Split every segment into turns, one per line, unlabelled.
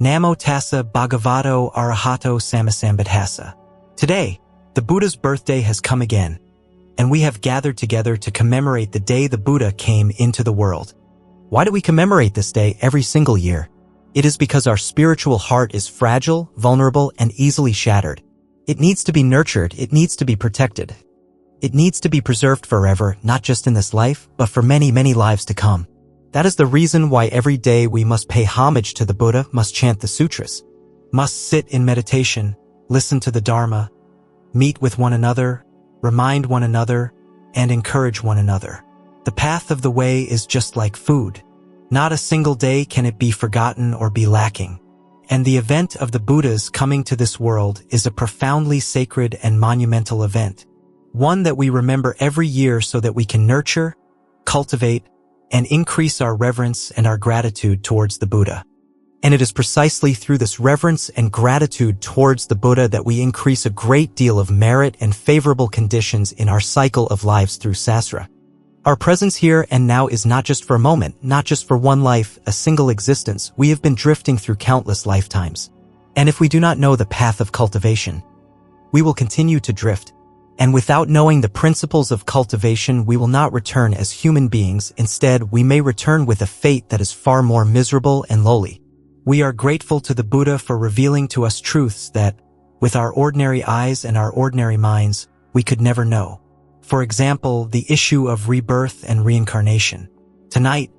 Namo tassa bhagavato arahato sammasambuddhassa. Today, the Buddha's birthday has come again, and we have gathered together to commemorate the day the Buddha came into the world. Why do we commemorate this day every single year? It is because our spiritual heart is fragile, vulnerable, and easily shattered. It needs to be nurtured, it needs to be protected. It needs to be preserved forever, not just in this life, but for many, many lives to come. That is the reason why every day we must pay homage to the Buddha, must chant the sutras, must sit in meditation, listen to the Dharma, meet with one another, remind one another, and encourage one another. The path of the way is just like food. Not a single day can it be forgotten or be lacking. And the event of the Buddha's coming to this world is a profoundly sacred and monumental event. One that we remember every year so that we can nurture, cultivate, and increase our reverence and our gratitude towards the Buddha. And it is precisely through this reverence and gratitude towards the Buddha that we increase a great deal of merit and favorable conditions in our cycle of lives through sastra. Our presence here and now is not just for a moment, not just for one life, a single existence. We have been drifting through countless lifetimes. And if we do not know the path of cultivation, we will continue to drift. And without knowing the principles of cultivation, we will not return as human beings. Instead, we may return with a fate that is far more miserable and lowly. We are grateful to the Buddha for revealing to us truths that, with our ordinary eyes and our ordinary minds, we could never know. For example, the issue of rebirth and reincarnation. Tonight,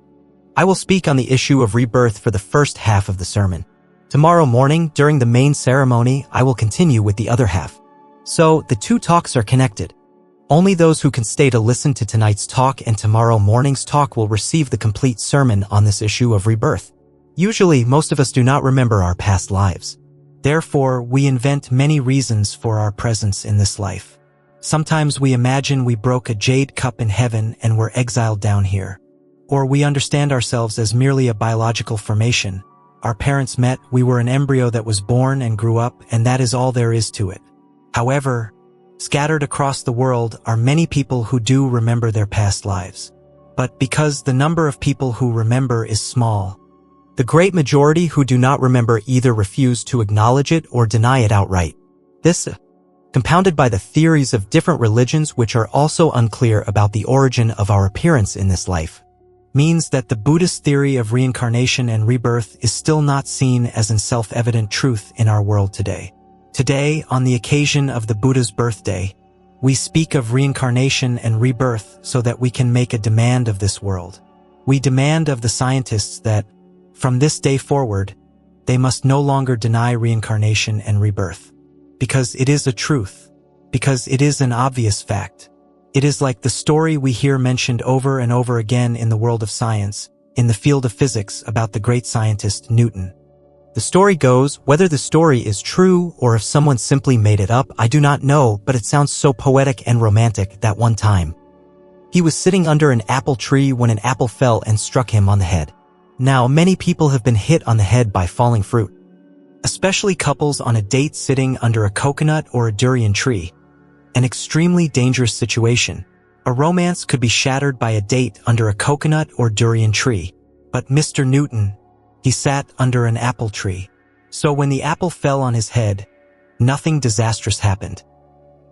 I will speak on the issue of rebirth for the first half of the sermon. Tomorrow morning, during the main ceremony, I will continue with the other half. So, the two talks are connected. Only those who can stay to listen to tonight's talk and tomorrow morning's talk will receive the complete sermon on this issue of rebirth. Usually, most of us do not remember our past lives. Therefore, we invent many reasons for our presence in this life. Sometimes we imagine we broke a jade cup in heaven and were exiled down here. Or we understand ourselves as merely a biological formation. Our parents met, we were an embryo that was born and grew up, and that is all there is to it. However, scattered across the world are many people who do remember their past lives. But because the number of people who remember is small, the great majority who do not remember either refuse to acknowledge it or deny it outright. This, compounded by the theories of different religions which are also unclear about the origin of our appearance in this life, means that the Buddhist theory of reincarnation and rebirth is still not seen as an self-evident truth in our world today. Today, on the occasion of the Buddha's birthday, we speak of reincarnation and rebirth so that we can make a demand of this world. We demand of the scientists that, from this day forward, they must no longer deny reincarnation and rebirth. Because it is a truth. Because it is an obvious fact. It is like the story we hear mentioned over and over again in the world of science, in the field of physics about the great scientist Newton. The story goes, whether the story is true or if someone simply made it up, I do not know, but it sounds so poetic and romantic that one time he was sitting under an apple tree when an apple fell and struck him on the head. Now, many people have been hit on the head by falling fruit, especially couples on a date sitting under a coconut or a durian tree. An extremely dangerous situation. A romance could be shattered by a date under a coconut or durian tree. But Mr. Newton, he sat under an apple tree. So when the apple fell on his head, nothing disastrous happened.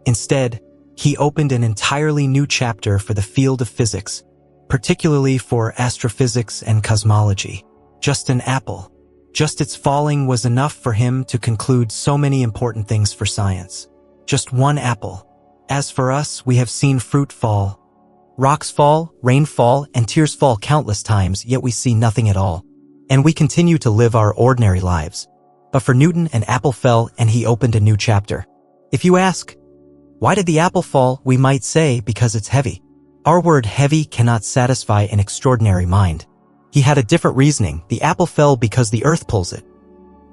Instead, he opened an entirely new chapter for the field of physics, particularly for astrophysics and cosmology. Just an apple. Just its falling was enough for him to conclude so many important things for science. Just one apple. As for us, we have seen fruit fall, rocks fall, rain fall, and tears fall countless times, yet we see nothing at all. And we continue to live our ordinary lives. But for Newton, an apple fell and he opened a new chapter. If you ask, why did the apple fall, we might say, because it's heavy. Our word heavy cannot satisfy an extraordinary mind. He had a different reasoning. The apple fell because the earth pulls it.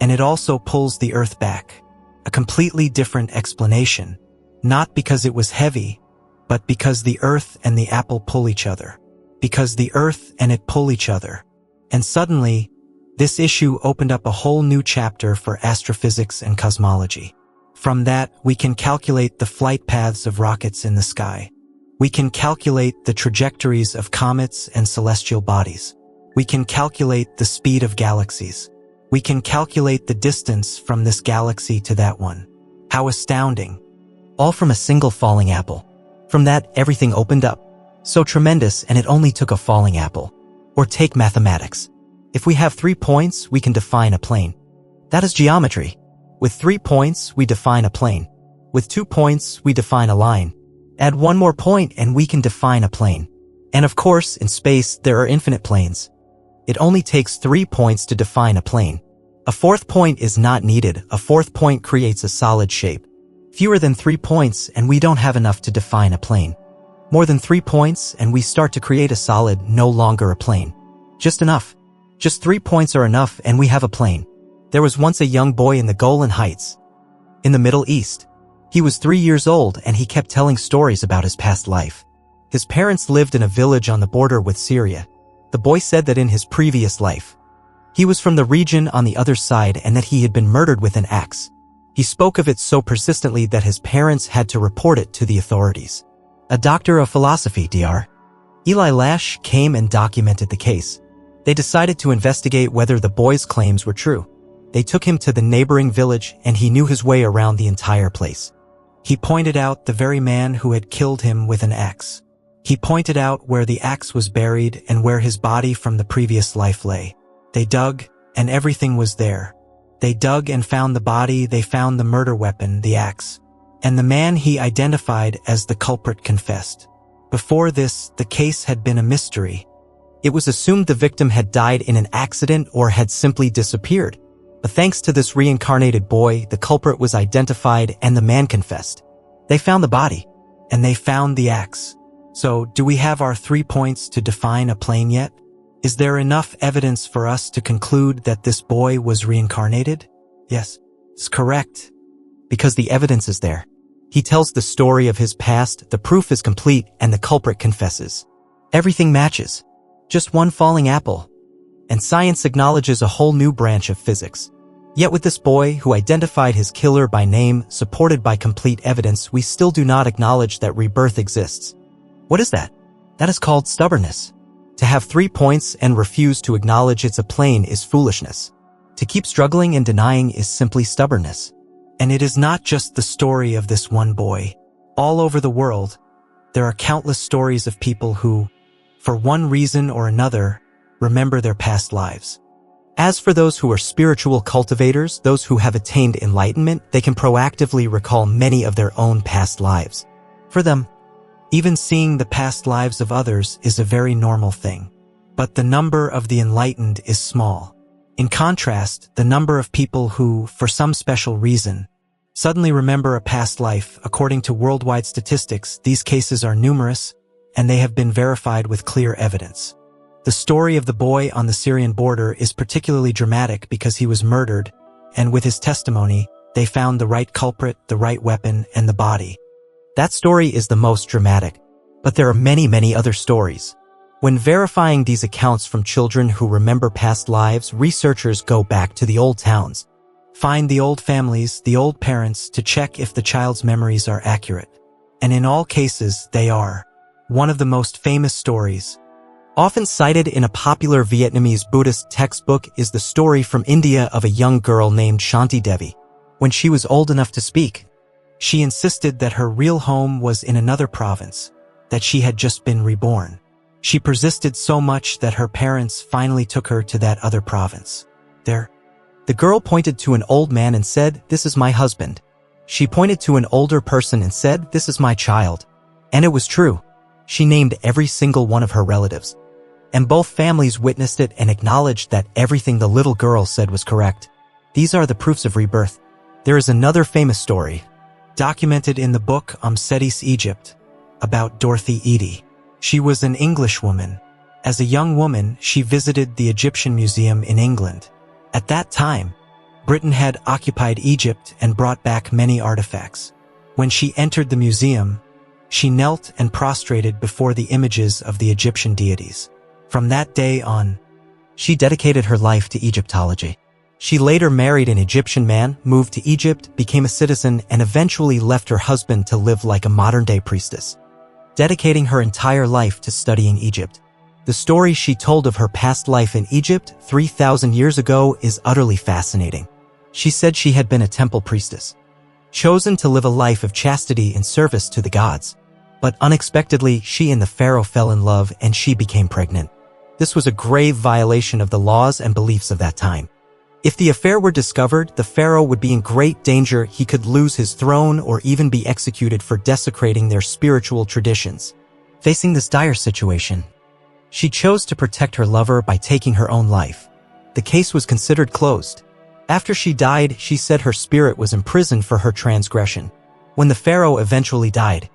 And it also pulls the earth back. A completely different explanation. Not because it was heavy, but because the earth and the apple pull each other. Because the earth and it pull each other. And suddenly, this issue opened up a whole new chapter for astrophysics and cosmology. From that, we can calculate the flight paths of rockets in the sky. We can calculate the trajectories of comets and celestial bodies. We can calculate the speed of galaxies. We can calculate the distance from this galaxy to that one. How astounding. All from a single falling apple. From that, everything opened up. So tremendous, and it only took a falling apple. Or take mathematics. If we have 3 points, we can define a plane. That is geometry. With 3 points, we define a plane. With 2 points, we define a line. Add 1 more point and we can define a plane. And of course, in space, there are infinite planes. It only takes 3 points to define a plane. A 4th point is not needed. A 4th point creates a solid shape. Fewer than 3 points and we don't have enough to define a plane. More than 3 points and we start to create a solid, no longer a plane. Just enough. Just 3 points are enough and we have a plane. There was once a young boy in the Golan Heights, in the Middle East. He was 3 years old and he kept telling stories about his past life. His parents lived in a village on the border with Syria. The boy said that in his previous life, he was from the region on the other side and that he had been murdered with an axe. He spoke of it so persistently that his parents had to report it to the authorities. A doctor of philosophy, Dr. Eli Lash, came and documented the case. They decided to investigate whether the boy's claims were true. They took him to the neighboring village and he knew his way around the entire place. He pointed out the very man who had killed him with an axe. He pointed out where the axe was buried and where his body from the previous life lay. They dug, and everything was there. They dug and found the body, they found the murder weapon, the axe. And the man he identified as the culprit confessed. Before this, the case had been a mystery. It was assumed the victim had died in an accident or had simply disappeared. But thanks to this reincarnated boy, the culprit was identified and the man confessed. They found the body, and they found the axe. So, do we have our 3 points to define a plane yet? Is there enough evidence for us to conclude that this boy was reincarnated? Yes, it's correct. Because the evidence is there. He tells the story of his past, the proof is complete, and the culprit confesses. Everything matches. Just one falling apple. And science acknowledges a whole new branch of physics. Yet with this boy, who identified his killer by name, supported by complete evidence, we still do not acknowledge that rebirth exists. What is that? That is called stubbornness. To have 3 points and refuse to acknowledge it's a plane is foolishness. To keep struggling and denying is simply stubbornness. And it is not just the story of this one boy. All over the world, there are countless stories of people who, for one reason or another, remember their past lives. As for those who are spiritual cultivators, those who have attained enlightenment, they can proactively recall many of their own past lives. For them, even seeing the past lives of others is a very normal thing. But the number of the enlightened is small. In contrast, the number of people who, for some special reason, suddenly remember a past life, according to worldwide statistics, these cases are numerous, and they have been verified with clear evidence. The story of the boy on the Syrian border is particularly dramatic because he was murdered, and with his testimony, they found the right culprit, the right weapon, and the body. That story is the most dramatic, but there are many, many other stories. When verifying these accounts from children who remember past lives, researchers go back to the old towns, find the old families, the old parents, to check if the child's memories are accurate. And in all cases, they are. One of the most famous stories, often cited in a popular Vietnamese Buddhist textbook, is the story from India of a young girl named Shanti Devi. When she was old enough to speak, she insisted that her real home was in another province, that she had just been reborn. She persisted so much that her parents finally took her to that other province. There, the girl pointed to an old man and said, "This is my husband." She pointed to an older person and said, "This is my child." And it was true. She named every single one of her relatives. And both families witnessed it and acknowledged that everything the little girl said was correct. These are the proofs of rebirth. There is another famous story, documented in the book Setis Egypt, about Dorothy Eady. She was an Englishwoman. As a young woman, she visited the Egyptian Museum in England. At that time, Britain had occupied Egypt and brought back many artifacts. When she entered the museum, she knelt and prostrated before the images of the Egyptian deities. From that day on, she dedicated her life to Egyptology. She later married an Egyptian man, moved to Egypt, became a citizen, and eventually left her husband to live like a modern-day priestess, dedicating her entire life to studying Egypt. The story she told of her past life in Egypt 3,000 years ago is utterly fascinating. She said she had been a temple priestess, chosen to live a life of chastity and service to the gods. But unexpectedly, she and the pharaoh fell in love and she became pregnant. This was a grave violation of the laws and beliefs of that time. If the affair were discovered, the pharaoh would be in great danger. He could lose his throne or even be executed for desecrating their spiritual traditions. Facing this dire situation, she chose to protect her lover by taking her own life. The case was considered closed. After she died, she said her spirit was imprisoned for her transgression. When the pharaoh eventually died,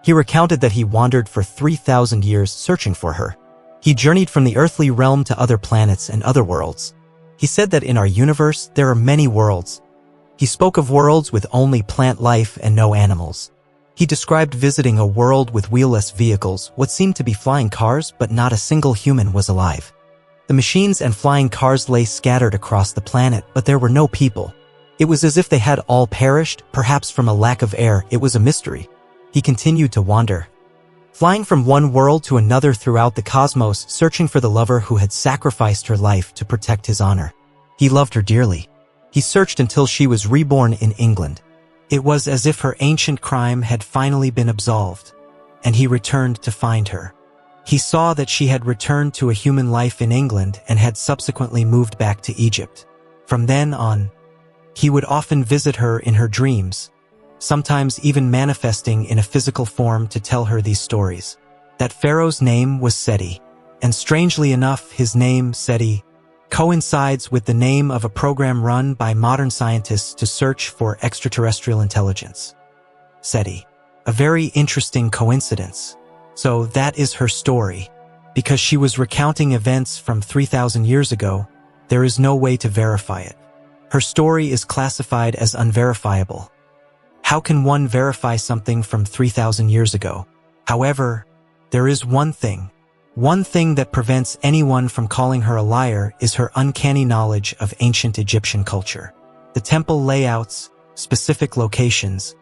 he recounted that he wandered for 3,000 years searching for her. He journeyed from the earthly realm to other planets and other worlds. He said that in our universe, there are many worlds. He spoke of worlds with only plant life and no animals. He described visiting a world with wheelless vehicles, what seemed to be flying cars, but not a single human was alive. The machines and flying cars lay scattered across the planet, but there were no people. It was as if they had all perished, perhaps from a lack of air. It was a mystery. He continued to wander, flying from one world to another throughout the cosmos, searching for the lover who had sacrificed her life to protect his honor. He loved her dearly. He searched until she was reborn in England. It was as if her ancient crime had finally been absolved, and he returned to find her. He saw that she had returned to a human life in England and had subsequently moved back to Egypt. From then on, he would often visit her in her dreams, sometimes even manifesting in a physical form to tell her these stories. That pharaoh's name was Seti, and strangely enough, his name, Seti, coincides with the name of a program run by modern scientists to search for extraterrestrial intelligence. Seti. A very interesting coincidence. So that is her story. Because she was recounting events from 3,000 years ago, there is no way to verify it. Her story is classified as unverifiable. How can one verify something from 3,000 years ago? However, there is one thing that prevents anyone from calling her a liar is her uncanny knowledge of ancient Egyptian culture. The temple layouts, specific locations,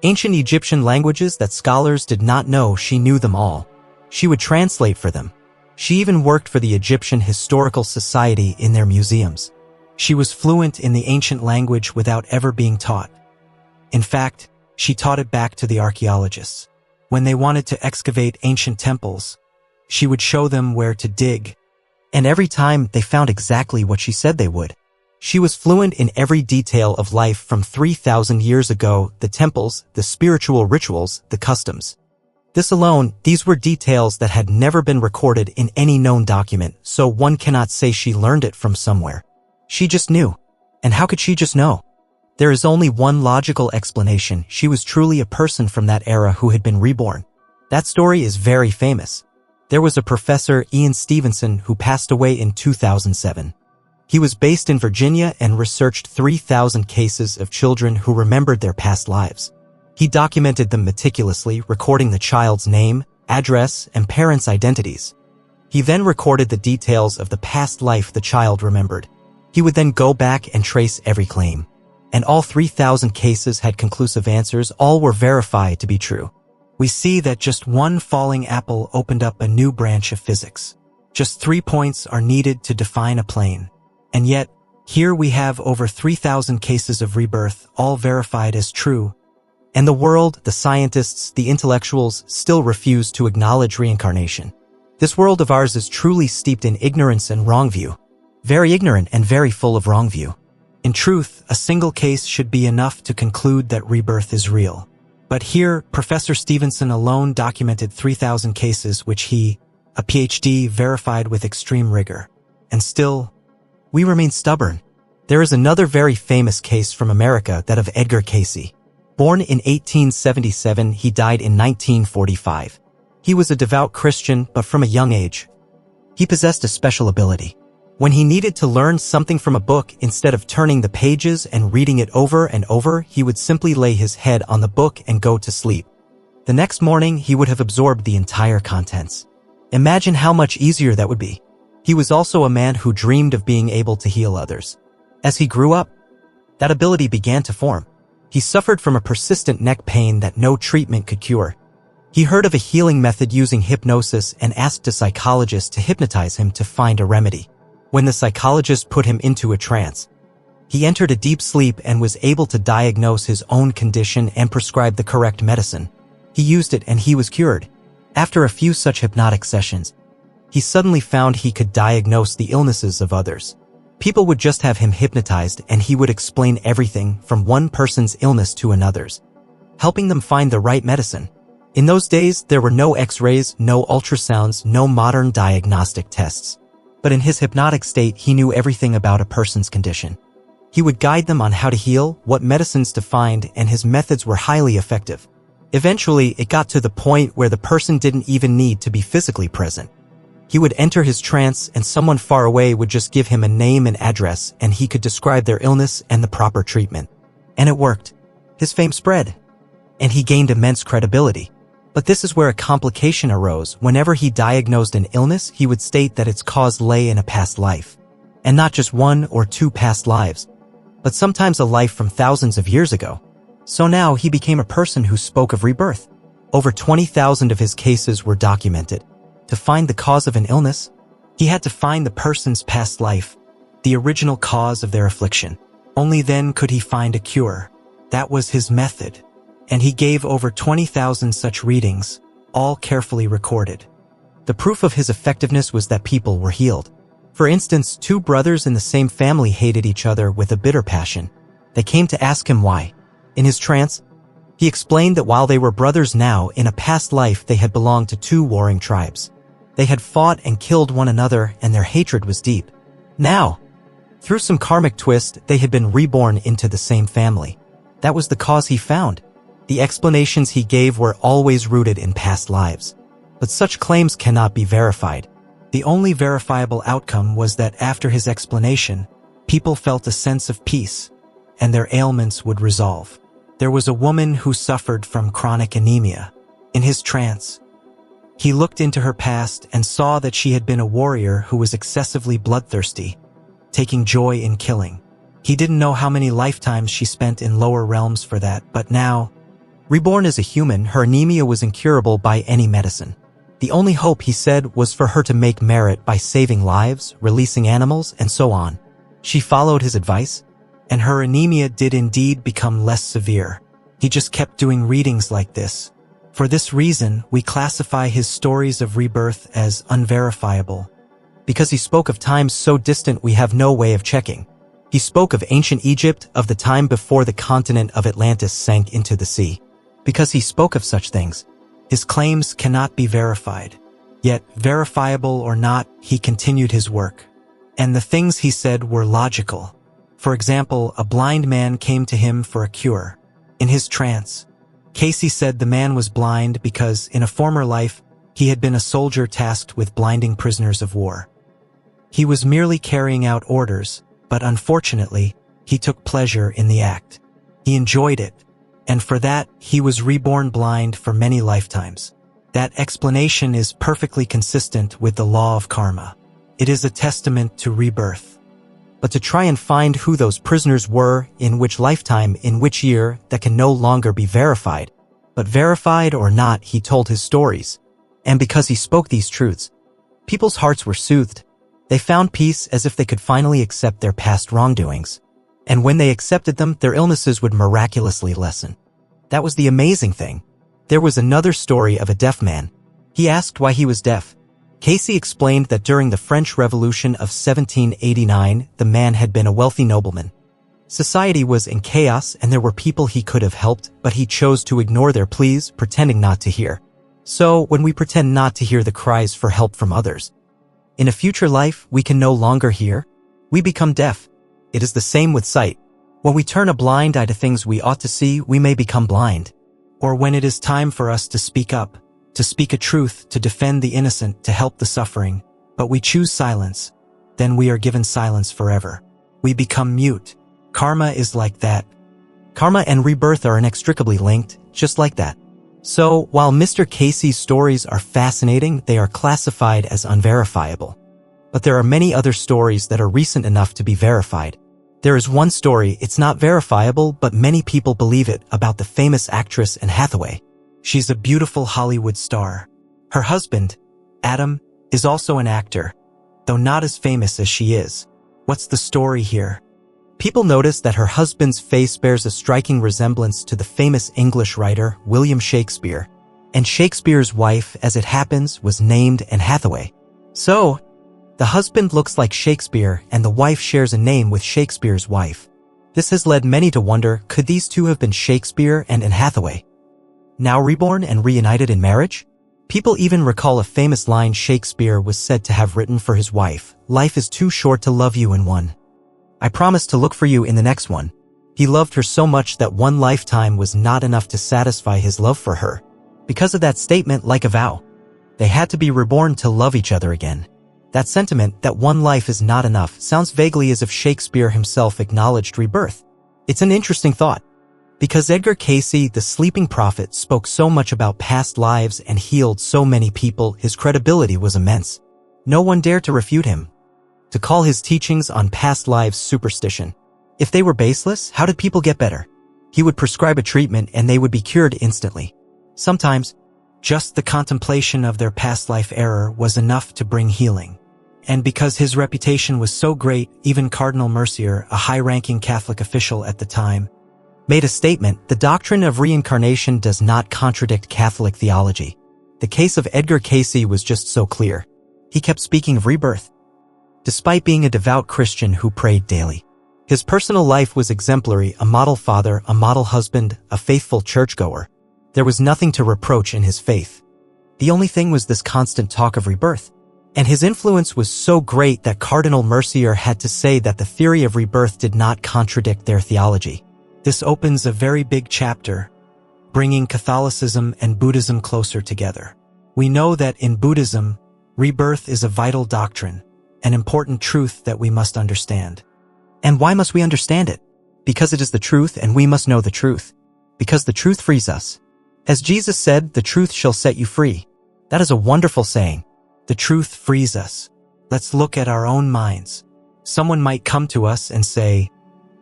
ancient Egyptian languages that scholars did not know. She knew them all. She would translate for them. She even worked for the Egyptian Historical Society in their museums. She was fluent in the ancient language without ever being taught. In fact, she taught it back to the archaeologists. When they wanted to excavate ancient temples, she would show them where to dig. And every time, they found exactly what she said they would. She was fluent in every detail of life from 3,000 years ago, the temples, the spiritual rituals, the customs. This alone, these were details that had never been recorded in any known document, so one cannot say she learned it from somewhere. She just knew. And how could she just know? There is only one logical explanation. She was truly a person from that era who had been reborn. That story is very famous. There was a Professor Ian Stevenson who passed away in 2007. He was based in Virginia and researched 3,000 cases of children who remembered their past lives. He documented them meticulously, recording the child's name, address, and parents' identities. He then recorded the details of the past life the child remembered. He would then go back and trace every claim. And all 3,000 cases had conclusive answers. All were verified to be true. We see that just one falling apple opened up a new branch of physics. Just 3 points are needed to define a plane. And yet, here we have over 3,000 cases of rebirth, all verified as true. And the world, the scientists, the intellectuals still refuse to acknowledge reincarnation. This world of ours is truly steeped in ignorance and wrong view. Very ignorant and very full of wrong view. In truth, a single case should be enough to conclude that rebirth is real. But here, Professor Stevenson alone documented 3,000 cases which he, a PhD, verified with extreme rigor. And still, we remain stubborn. There is another very famous case from America, that of Edgar Cayce. Born in 1877, he died in 1945. He was a devout Christian, but from a young age, he possessed a special ability. When he needed to learn something from a book, instead of turning the pages and reading it over and over, he would simply lay his head on the book and go to sleep. The next morning, he would have absorbed the entire contents. Imagine how much easier that would be. He was also a man who dreamed of being able to heal others. As he grew up, that ability began to form. He suffered from a persistent neck pain that no treatment could cure. He heard of a healing method using hypnosis and asked a psychologist to hypnotize him to find a remedy. When the psychologist put him into a trance, he entered a deep sleep and was able to diagnose his own condition and prescribe the correct medicine. He used it and he was cured. After a few such hypnotic sessions, he suddenly found he could diagnose the illnesses of others. People would just have him hypnotized and he would explain everything from one person's illness to another's, helping them find the right medicine. In those days, there were no X-rays, no ultrasounds, no modern diagnostic tests. But in his hypnotic state, he knew everything about a person's condition. He would guide them on how to heal, what medicines to find, and his methods were highly effective. Eventually, it got to the point where the person didn't even need to be physically present. He would enter his trance and someone far away would just give him a name and address and he could describe their illness and the proper treatment. And it worked. His fame spread. And he gained immense credibility. But this is where a complication arose. Whenever he diagnosed an illness, he would state that its cause lay in a past life. And not just one or two past lives, but sometimes a life from thousands of years ago. So now he became a person who spoke of rebirth. Over 20,000 of his cases were documented. To find the cause of an illness, he had to find the person's past life, the original cause of their affliction. Only then could he find a cure. That was his method. And he gave over 20,000 such readings, all carefully recorded. The proof of his effectiveness was that people were healed. For instance, two brothers in the same family hated each other with a bitter passion. They came to ask him why. In his trance, he explained that while they were brothers now, in a past life they had belonged to two warring tribes. They had fought and killed one another and their hatred was deep. Now, through some karmic twist, they had been reborn into the same family. That was the cause he found. The explanations he gave were always rooted in past lives. But such claims cannot be verified. The only verifiable outcome was that after his explanation, people felt a sense of peace, and their ailments would resolve. There was a woman who suffered from chronic anemia. In his trance, he looked into her past and saw that she had been a warrior who was excessively bloodthirsty, taking joy in killing. He didn't know how many lifetimes she spent in lower realms for that, but now, reborn as a human, her anemia was incurable by any medicine. The only hope, he said, was for her to make merit by saving lives, releasing animals, and so on. She followed his advice, and her anemia did indeed become less severe. He just kept doing readings like this. For this reason, we classify his stories of rebirth as unverifiable. Because he spoke of times so distant we have no way of checking. He spoke of ancient Egypt, of the time before the continent of Atlantis sank into the sea. Because he spoke of such things, his claims cannot be verified. Yet, verifiable or not, he continued his work. And the things he said were logical. For example, a blind man came to him for a cure. In his trance, Casey said the man was blind because, in a former life, he had been a soldier tasked with blinding prisoners of war. He was merely carrying out orders, but unfortunately, he took pleasure in the act. He enjoyed it. And for that, he was reborn blind for many lifetimes. That explanation is perfectly consistent with the law of karma. It is a testament to rebirth. But to try and find who those prisoners were, in which lifetime, in which year, that can no longer be verified. But verified or not, he told his stories. And because he spoke these truths, people's hearts were soothed. They found peace as if they could finally accept their past wrongdoings. And when they accepted them, their illnesses would miraculously lessen. That was the amazing thing. There was another story of a deaf man. He asked why he was deaf. Casey explained that during the French Revolution of 1789, the man had been a wealthy nobleman. Society was in chaos and there were people he could have helped, but he chose to ignore their pleas, pretending not to hear. So, when we pretend not to hear the cries for help from others, in a future life, we can no longer hear. We become deaf. It is the same with sight. When we turn a blind eye to things we ought to see, we may become blind. Or when it is time for us to speak up, to speak a truth, to defend the innocent, to help the suffering, but we choose silence, then we are given silence forever. We become mute. Karma is like that. Karma and rebirth are inextricably linked, just like that. So, while Mr. Casey's stories are fascinating, they are classified as unverifiable. But there are many other stories that are recent enough to be verified. There is one story, it's not verifiable, but many people believe it, about the famous actress Anne Hathaway. She's a beautiful Hollywood star. Her husband, Adam, is also an actor, though not as famous as she is. What's the story here? People notice that her husband's face bears a striking resemblance to the famous English writer William Shakespeare, and Shakespeare's wife, as it happens, was named Anne Hathaway. So, the husband looks like Shakespeare and the wife shares a name with Shakespeare's wife. This has led many to wonder, could these two have been Shakespeare and Anne Hathaway, now reborn and reunited in marriage? People even recall a famous line Shakespeare was said to have written for his wife: "Life is too short to love you in one. I promise to look for you in the next one." He loved her so much that one lifetime was not enough to satisfy his love for her. Because of that statement, like a vow, they had to be reborn to love each other again. That sentiment, that one life is not enough, sounds vaguely as if Shakespeare himself acknowledged rebirth. It's an interesting thought. Because Edgar Cayce, the sleeping prophet, spoke so much about past lives and healed so many people, his credibility was immense. No one dared to refute him, to call his teachings on past lives superstition. If they were baseless, how did people get better? He would prescribe a treatment and they would be cured instantly. Sometimes, just the contemplation of their past life error was enough to bring healing. And because his reputation was so great, even Cardinal Mercier, a high-ranking Catholic official at the time, made a statement: the doctrine of reincarnation does not contradict Catholic theology. The case of Edgar Cayce was just so clear. He kept speaking of rebirth, despite being a devout Christian who prayed daily. His personal life was exemplary, a model father, a model husband, a faithful churchgoer. There was nothing to reproach in his faith. The only thing was this constant talk of rebirth. And his influence was so great that Cardinal Mercier had to say that the theory of rebirth did not contradict their theology. This opens a very big chapter, bringing Catholicism and Buddhism closer together. We know that in Buddhism, rebirth is a vital doctrine, an important truth that we must understand. And why must we understand it? Because it is the truth and we must know the truth. Because the truth frees us. As Jesus said, "The truth shall set you free." That is a wonderful saying. The truth frees us. Let's look at our own minds. Someone might come to us and say,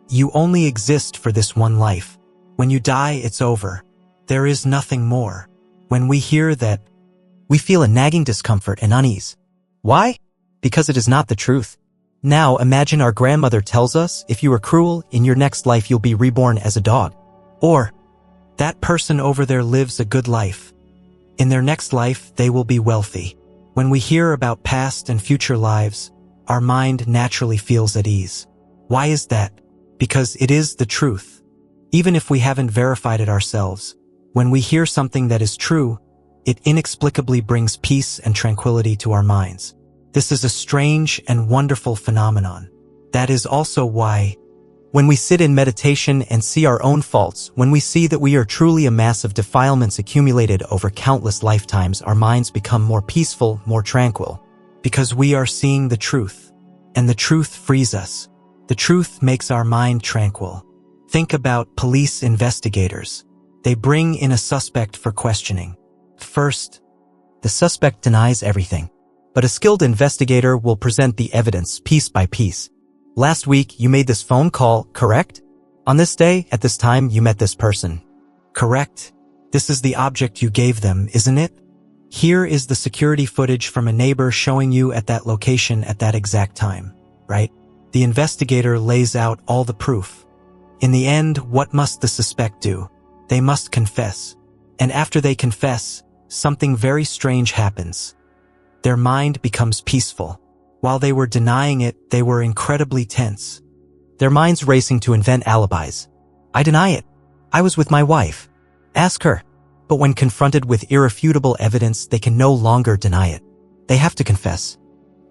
"You only exist for this one life. When you die, it's over. There is nothing more." When we hear that, we feel a nagging discomfort and unease. Why? Because it is not the truth. Now imagine our grandmother tells us, if you are cruel, in your next life you'll be reborn as a dog. Or, that person over there lives a good life. In their next life, they will be wealthy. When we hear about past and future lives, our mind naturally feels at ease. Why is that? Because it is the truth. Even if we haven't verified it ourselves, when we hear something that is true, it inexplicably brings peace and tranquility to our minds. This is a strange and wonderful phenomenon. That is also why, when we sit in meditation and see our own faults, when we see that we are truly a mass of defilements accumulated over countless lifetimes, our minds become more peaceful, more tranquil. Because we are seeing the truth. And the truth frees us. The truth makes our mind tranquil. Think about police investigators. They bring in a suspect for questioning. First, the suspect denies everything. But a skilled investigator will present the evidence piece by piece. Last week, you made this phone call, correct? On this day, at this time, you met this person. Correct? This is the object you gave them, isn't it? Here is the security footage from a neighbor showing you at that location at that exact time, right? The investigator lays out all the proof. In the end, what must the suspect do? They must confess. And after they confess, something very strange happens. Their mind becomes peaceful. While they were denying it, they were incredibly tense. Their minds racing to invent alibis. I deny it. I was with my wife. Ask her. But when confronted with irrefutable evidence, they can no longer deny it. They have to confess.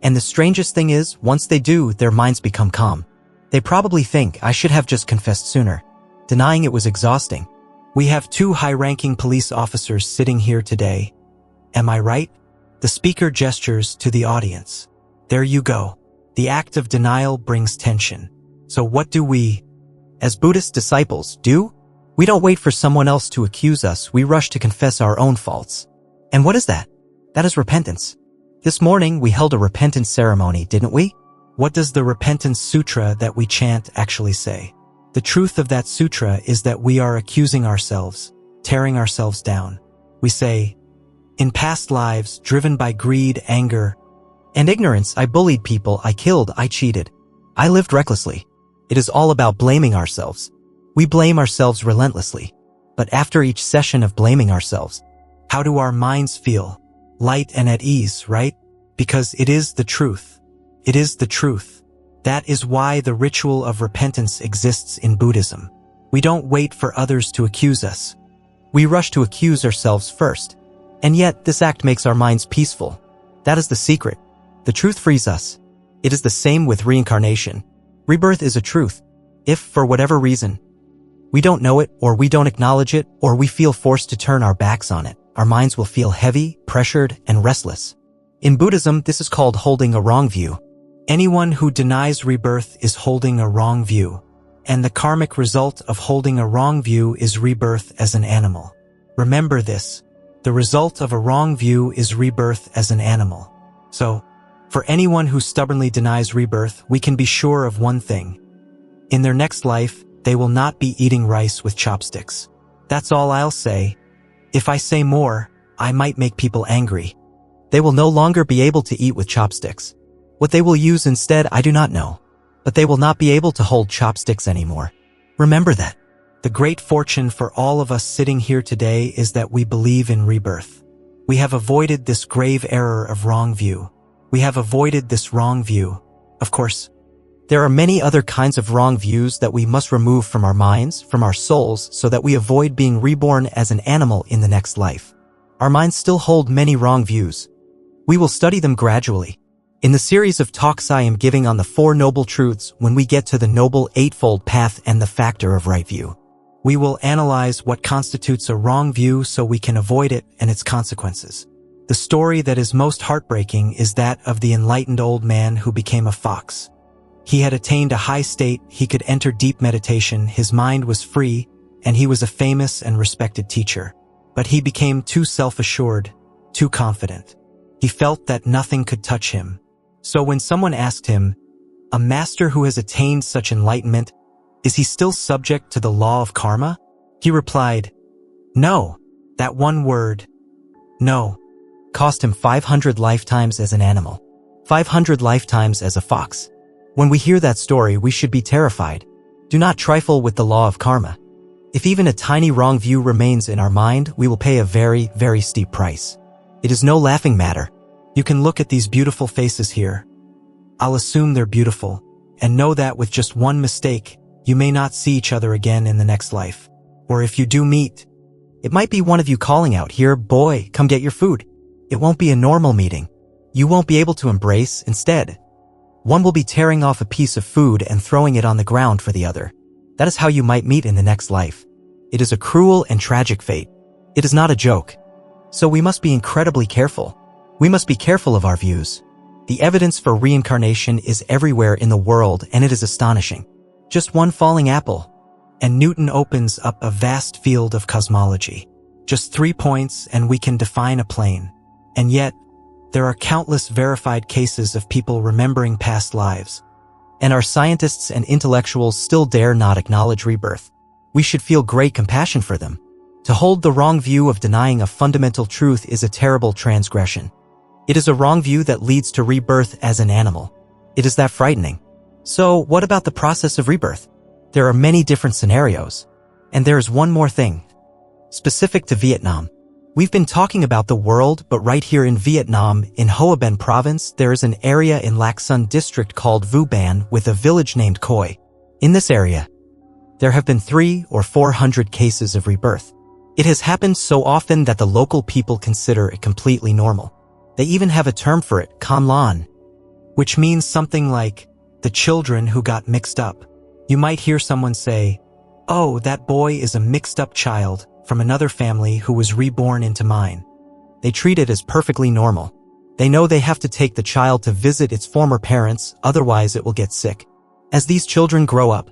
And the strangest thing is, once they do, their minds become calm. They probably think, I should have just confessed sooner. Denying it was exhausting. We have 2 high-ranking police officers sitting here today. Am I right? The speaker gestures to the audience. There you go. The act of denial brings tension. So what do we, as Buddhist disciples, do? We don't wait for someone else to accuse us. We rush to confess our own faults. And what is that? That is repentance. This morning, we held a repentance ceremony, didn't we? What does the repentance sutra that we chant actually say? The truth of that sutra is that we are accusing ourselves, tearing ourselves down. We say, "In past lives, driven by greed, anger, and ignorance, I bullied people, I killed, I cheated. I lived recklessly." It is all about blaming ourselves. We blame ourselves relentlessly. But after each session of blaming ourselves, how do our minds feel? Light and at ease, right? Because it is the truth. It is the truth. That is why the ritual of repentance exists in Buddhism. We don't wait for others to accuse us. We rush to accuse ourselves first. And yet, this act makes our minds peaceful. That is the secret. The truth frees us. It is the same with reincarnation. Rebirth is a truth. If, for whatever reason, we don't know it, or we don't acknowledge it, or we feel forced to turn our backs on it, our minds will feel heavy, pressured, and restless. In Buddhism, this is called holding a wrong view. Anyone who denies rebirth is holding a wrong view. And the karmic result of holding a wrong view is rebirth as an animal. Remember this. The result of a wrong view is rebirth as an animal. So, for anyone who stubbornly denies rebirth, we can be sure of one thing. In their next life, they will not be eating rice with chopsticks. That's all I'll say. If I say more, I might make people angry. They will no longer be able to eat with chopsticks. What they will use instead, I do not know. But they will not be able to hold chopsticks anymore. Remember that. The great fortune for all of us sitting here today is that we believe in rebirth. We have avoided this grave error of wrong view. We have avoided this wrong view. Of course, there are many other kinds of wrong views that we must remove from our minds, from our souls, so that we avoid being reborn as an animal in the next life. Our minds still hold many wrong views. We will study them gradually. In the series of talks I am giving on the Four Noble Truths, when we get to the Noble Eightfold Path and the factor of right view, we will analyze what constitutes a wrong view so we can avoid it and its consequences. The story that is most heartbreaking is that of the enlightened old man who became a fox. He had attained a high state, he could enter deep meditation, his mind was free, and he was a famous and respected teacher. But he became too self-assured, too confident. He felt that nothing could touch him. So when someone asked him, "A master who has attained such enlightenment, is he still subject to the law of karma?" He replied, "No." That one word, "no," cost him 500 lifetimes as an animal, 500 lifetimes as a fox. When we hear that story, we should be terrified. Do not trifle with the law of karma. If even a tiny wrong view remains in our mind, we will pay a very, very steep price. It is no laughing matter. You can look at these beautiful faces here. I'll assume they're beautiful, and know that with just one mistake, you may not see each other again in the next life. Or if you do meet, it might be one of you calling out, "Here, boy, come get your food." It won't be a normal meeting. You won't be able to embrace. Instead, one will be tearing off a piece of food and throwing it on the ground for the other. That is how you might meet in the next life. It is a cruel and tragic fate. It is not a joke. So we must be incredibly careful. We must be careful of our views. The evidence for reincarnation is everywhere in the world, and it is astonishing. Just one falling apple, and Newton opens up a vast field of cosmology. Just 3 points, and we can define a plane. And yet, there are countless verified cases of people remembering past lives. And our scientists and intellectuals still dare not acknowledge rebirth. We should feel great compassion for them. To hold the wrong view of denying a fundamental truth is a terrible transgression. It is a wrong view that leads to rebirth as an animal. It is that frightening. So, what about the process of rebirth? There are many different scenarios. And there is one more thing. Specific to Vietnam. We've been talking about the world, but right here in Vietnam, in Hoa Ben province, there is an area in Lac Son district called Vu Ban with a village named Khoi. In this area, there have been 300 or 400 cases of rebirth. It has happened so often that the local people consider it completely normal. They even have a term for it, Con Lan, which means something like, the children who got mixed up. You might hear someone say, "Oh, that boy is a mixed-up child from another family who was reborn into mine." They treat it as perfectly normal. They know they have to take the child to visit its former parents, otherwise it will get sick. As these children grow up,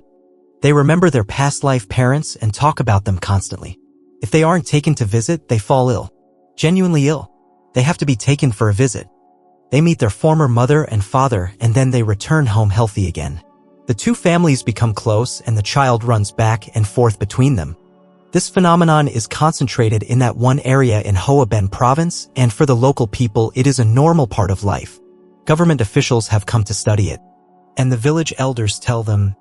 they remember their past life parents and talk about them constantly. If they aren't taken to visit, they fall ill. Genuinely ill. They have to be taken for a visit. They meet their former mother and father, and then they return home healthy again. The two families become close, and the child runs back and forth between them. This phenomenon is concentrated in that one area in Hoa Ben province, and for the local people it is a normal part of life. Government officials have come to study it, and the village elders tell them,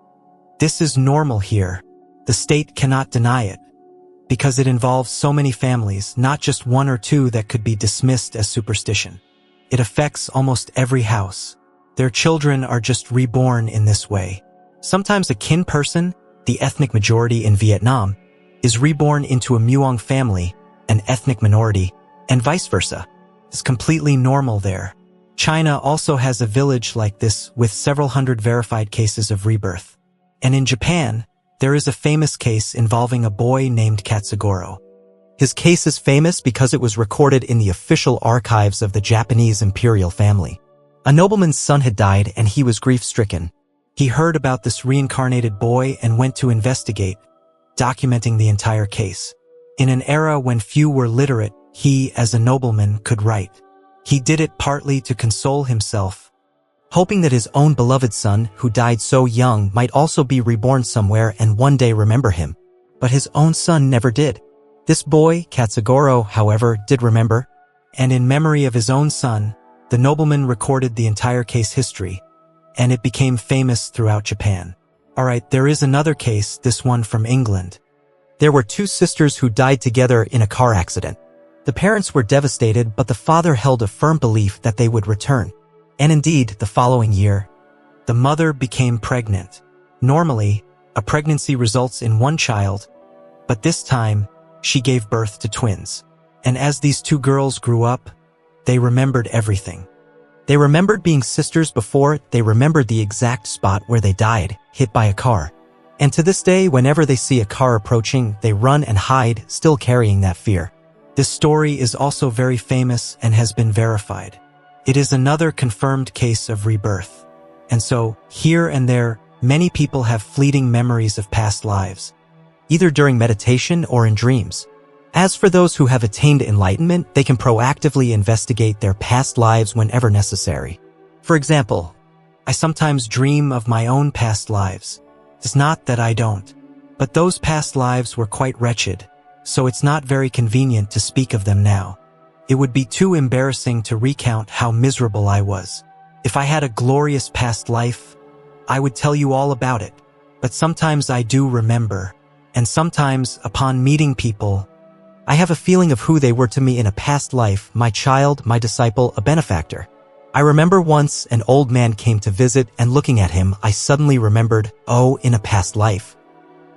"This is normal here. The state cannot deny it, because it involves so many families, not just one or two that could be dismissed as superstition. It affects almost every house. Their children are just reborn in this way. Sometimes a kin person, the ethnic majority in Vietnam, is reborn into a Muong family, an ethnic minority, and vice versa. It's completely normal there." China also has a village like this with several hundred verified cases of rebirth. And in Japan, there is a famous case involving a boy named Katsugoro. His case is famous because it was recorded in the official archives of the Japanese imperial family. A nobleman's son had died and he was grief-stricken. He heard about this reincarnated boy and went to investigate, documenting the entire case. In an era when few were literate, he, as a nobleman, could write. He did it partly to console himself, hoping that his own beloved son, who died so young, might also be reborn somewhere and one day remember him. But his own son never did. This boy, Katsugoro, however, did remember, and in memory of his own son, the nobleman recorded the entire case history, and it became famous throughout Japan. Alright, there is another case, this one from England. There were two sisters who died together in a car accident. The parents were devastated, but the father held a firm belief that they would return. And indeed, the following year, the mother became pregnant. Normally, a pregnancy results in one child, but this time, she gave birth to twins. And as these two girls grew up, they remembered everything. They remembered being sisters before, they remembered the exact spot where they died, hit by a car. And to this day, whenever they see a car approaching, they run and hide, still carrying that fear. This story is also very famous and has been verified. It is another confirmed case of rebirth. And so, here and there, many people have fleeting memories of past lives, either during meditation or in dreams. As for those who have attained enlightenment, they can proactively investigate their past lives whenever necessary. For example, I sometimes dream of my own past lives. It's not that I don't, but those past lives were quite wretched, so it's not very convenient to speak of them now. It would be too embarrassing to recount how miserable I was. If I had a glorious past life, I would tell you all about it. But sometimes I do remember, and sometimes, upon meeting people, I have a feeling of who they were to me in a past life, my child, my disciple, a benefactor. I remember once an old man came to visit, and looking at him, I suddenly remembered, oh, in a past life.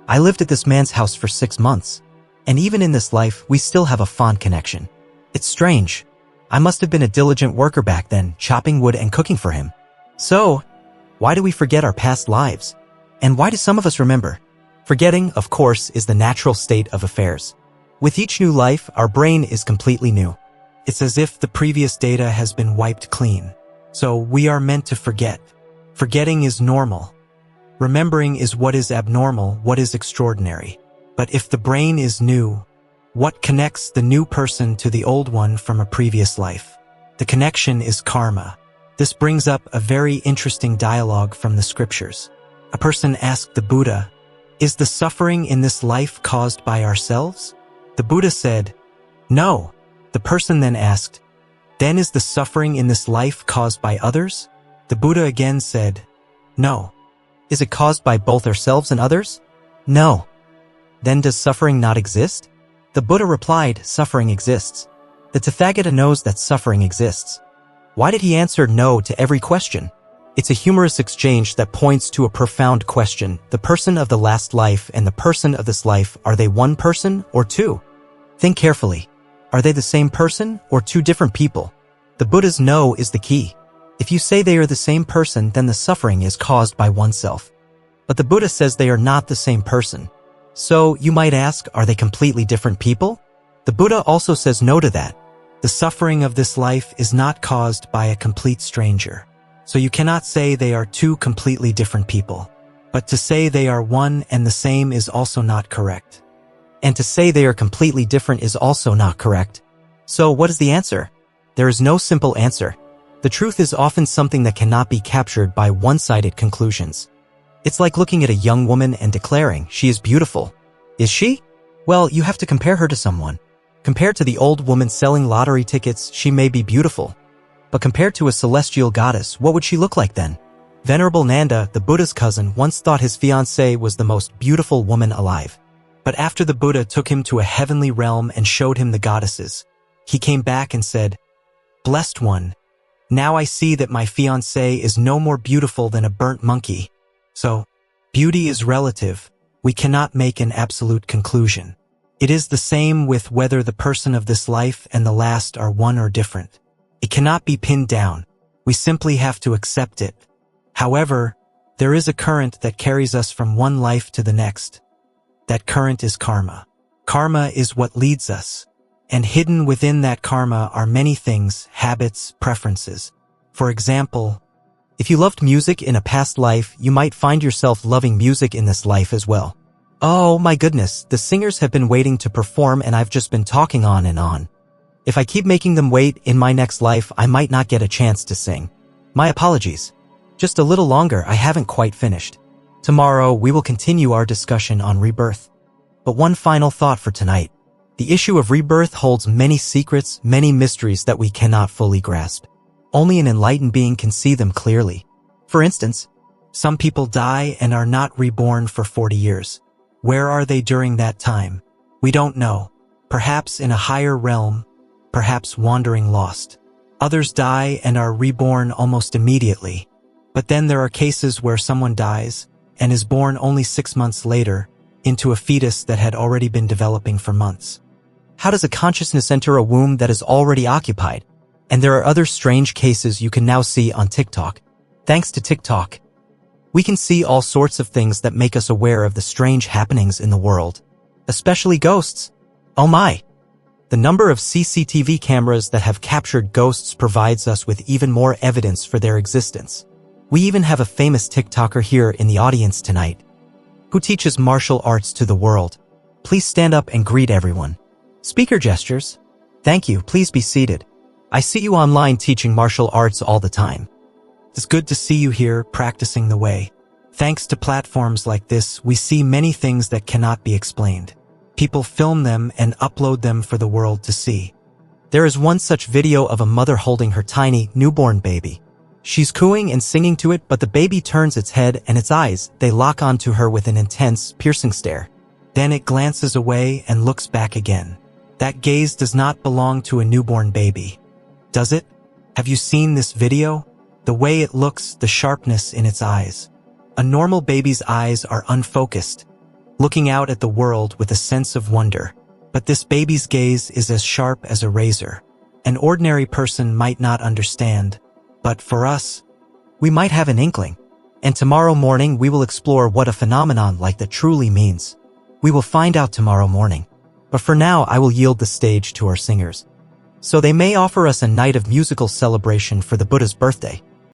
I lived at this man's house for 6 months. And even in this life, we still have a fond connection. It's strange. I must have been a diligent worker back then, chopping wood and cooking for him. So, why do we forget our past lives? And why do some of us remember? Forgetting, of course, is the natural state of affairs. With each new life, our brain is completely new. It's as if the previous data has been wiped clean. So we are meant to forget. Forgetting is normal. Remembering is what is abnormal, what is extraordinary. But if the brain is new, what connects the new person to the old one from a previous life? The connection is karma. This brings up a very interesting dialogue from the scriptures. A person asked the Buddha, "Is the suffering in this life caused by ourselves?" The Buddha said, "No." The person then asked, "Then is the suffering in this life caused by others?" The Buddha again said, "No." "Is it caused by both ourselves and others?" "No." "Then does suffering not exist?" The Buddha replied, "Suffering exists." The Tathagata knows that suffering exists. Why did he answer no to every question? It's a humorous exchange that points to a profound question. The person of the last life and the person of this life, are they one person or two? Think carefully. Are they the same person or two different people? The Buddha's no is the key. If you say they are the same person, then the suffering is caused by oneself. But the Buddha says they are not the same person. So, you might ask, are they completely different people? The Buddha also says no to that. The suffering of this life is not caused by a complete stranger. So you cannot say they are two completely different people. But to say they are one and the same is also not correct. And to say they are completely different is also not correct. So what is the answer? There is no simple answer. The truth is often something that cannot be captured by one-sided conclusions. It's like looking at a young woman and declaring, she is beautiful. Is she? Well, you have to compare her to someone. Compared to the old woman selling lottery tickets, she may be beautiful. But compared to a celestial goddess, what would she look like then? Venerable Nanda, the Buddha's cousin, once thought his fiancée was the most beautiful woman alive. But after the Buddha took him to a heavenly realm and showed him the goddesses, he came back and said, "Blessed one, now I see that my fiancée is no more beautiful than a burnt monkey." So, beauty is relative. We cannot make an absolute conclusion. It is the same with whether the person of this life and the last are one or different. It cannot be pinned down. We simply have to accept it. However, there is a current that carries us from one life to the next. That current is karma. Karma is what leads us. And hidden within that karma are many things, habits, preferences. For example, if you loved music in a past life, you might find yourself loving music in this life as well. Oh my goodness, the singers have been waiting to perform and I've just been talking on and on. If I keep making them wait in my next life, I might not get a chance to sing. My apologies. Just a little longer, I haven't quite finished. Tomorrow, we will continue our discussion on rebirth. But one final thought for tonight. The issue of rebirth holds many secrets, many mysteries that we cannot fully grasp. Only an enlightened being can see them clearly. For instance, some people die and are not reborn for 40 years. Where are they during that time? We don't know. Perhaps in a higher realm, perhaps wandering lost. Others die and are reborn almost immediately. But then there are cases where someone dies and is born only 6 months later into a fetus that had already been developing for months. How does a consciousness enter a womb that is already occupied? And there are other strange cases you can now see on TikTok. Thanks to TikTok, we can see all sorts of things that make us aware of the strange happenings in the world, especially ghosts. Oh my! The number of CCTV cameras that have captured ghosts provides us with even more evidence for their existence. We even have a famous TikToker here in the audience tonight, who teaches martial arts to the world. Please stand up and greet everyone. Speaker gestures. Thank you, please be seated. I see you online teaching martial arts all the time. It's good to see you here practicing the way. Thanks to platforms like this, we see many things that cannot be explained. People film them and upload them for the world to see. There is one such video of a mother holding her tiny, newborn baby. She's cooing and singing to it, but the baby turns its head and its eyes, they lock onto her with an intense, piercing stare. Then it glances away and looks back again. That gaze does not belong to a newborn baby. Does it? Have you seen this video? The way it looks, the sharpness in its eyes. A normal baby's eyes are unfocused, looking out at the world with a sense of wonder. But this baby's gaze is as sharp as a razor. An ordinary person might not understand, but for us, we might have an inkling. And tomorrow morning we will explore what a phenomenon like that truly means. We will find out tomorrow morning. But for now, I will yield the stage to our singers, so they may offer us a night of musical celebration for the Buddha's birthday.